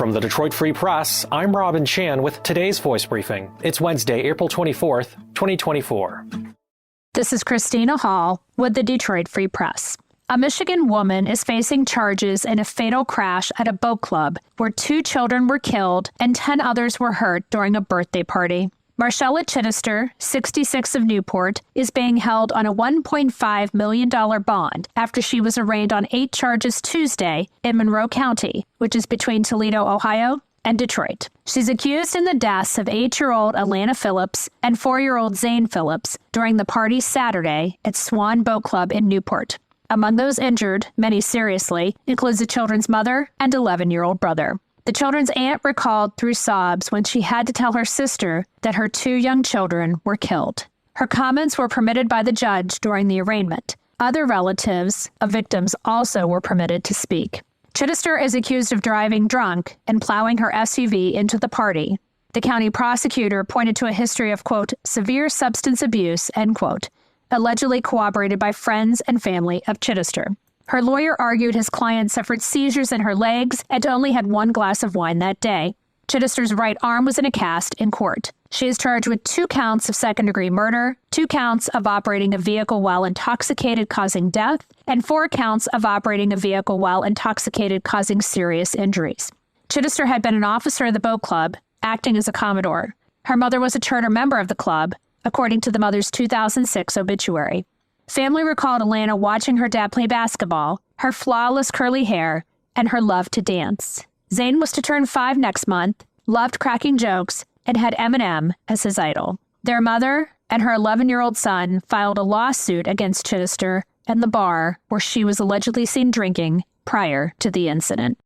From the Detroit Free Press, I'm Robin Chan with today's Voice Briefing. It's Wednesday, April 24th, 2024. This is Christina Hall with the Detroit Free Press. A Michigan woman is facing charges in a fatal crash at a boat club where 2 children were killed and 10 others were hurt during a birthday party. Marcella Chittister, 66 of Newport, is being held on a $1.5 million bond after she was arraigned on 8 charges Tuesday in Monroe County, which is between Toledo, Ohio, and Detroit. She's accused in the deaths of 8-year-old Atlanta Phillips and 4-year-old Zane Phillips during the party Saturday at Swan Boat Club in Newport. Among those injured, many seriously, includes the children's mother and 11-year-old brother. The children's aunt recalled through sobs when she had to tell her sister that her 2 young children were killed. Her comments were permitted by the judge during the arraignment. Other relatives of victims also were permitted to speak. Chittister is accused of driving drunk and plowing her SUV into the party. The county prosecutor pointed to a history of, quote, severe substance abuse, end quote, allegedly corroborated by friends and family of Chittister. Her lawyer argued his client suffered seizures in her legs and only had 1 glass of wine that day. Chittister's right arm was in a cast in court. She is charged with 2 counts of second-degree murder, 2 counts of operating a vehicle while intoxicated causing death, and 4 counts of operating a vehicle while intoxicated causing serious injuries. Chittister had been an officer of the boat club, acting as a commodore. Her mother was a charter member of the club, according to the mother's 2006 obituary. Family recalled Atlanta watching her dad play basketball, her flawless curly hair, and her love to dance. Zane was to turn 5 next month, loved cracking jokes, and had Eminem as his idol. Their mother and her 11-year-old son filed a lawsuit against Chittister and the bar where she was allegedly seen drinking prior to the incident.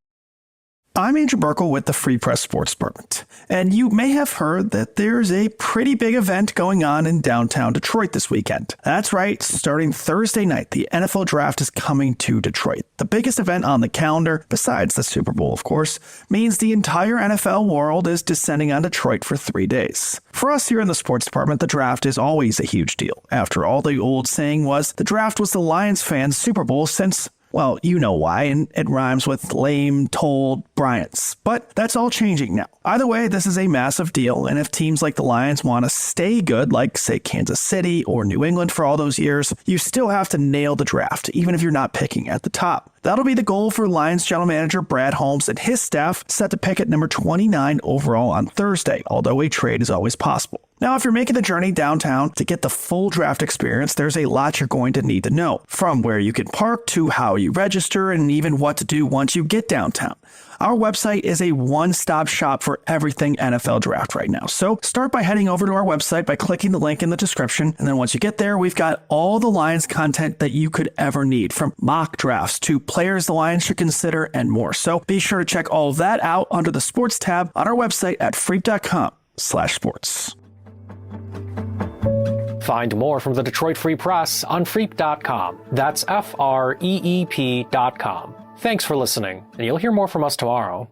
I'm Andrew Burkle with the Free Press Sports Department, and you may have heard that there's a pretty big event going on in downtown Detroit this weekend. That's right, starting Thursday night, the NFL Draft is coming to Detroit. The biggest event on the calendar, besides the Super Bowl, of course, means the entire NFL world is descending on Detroit for 3 days. For us here in the sports department, the draft is always a huge deal. After all, the old saying was, the draft was the Lions fans' Super Bowl since, well, you know why, and it rhymes with lame, told Bryants. But that's all changing now. Either way, this is a massive deal, and if teams like the Lions want to stay good, like, say, Kansas City or New England for all those years, you still have to nail the draft, even if you're not picking at the top. That'll be the goal for Lions general manager Brad Holmes and his staff, set to pick at number 29 overall on Thursday, although a trade is always possible. Now, if you're making the journey downtown to get the full draft experience, there's a lot you're going to need to know, from where you can park to how you register and even what to do once you get downtown. Our website is a one-stop shop for everything NFL Draft right now. So start by heading over to our website by clicking the link in the description. And then once you get there, we've got all the Lions content that you could ever need, from mock drafts to players the Lions should consider and more. So be sure to check all of that out under the sports tab on our website at freep.com/sports. Find more from the Detroit Free Press on freep.com. That's FREEP.com. Thanks for listening, and you'll hear more from us tomorrow.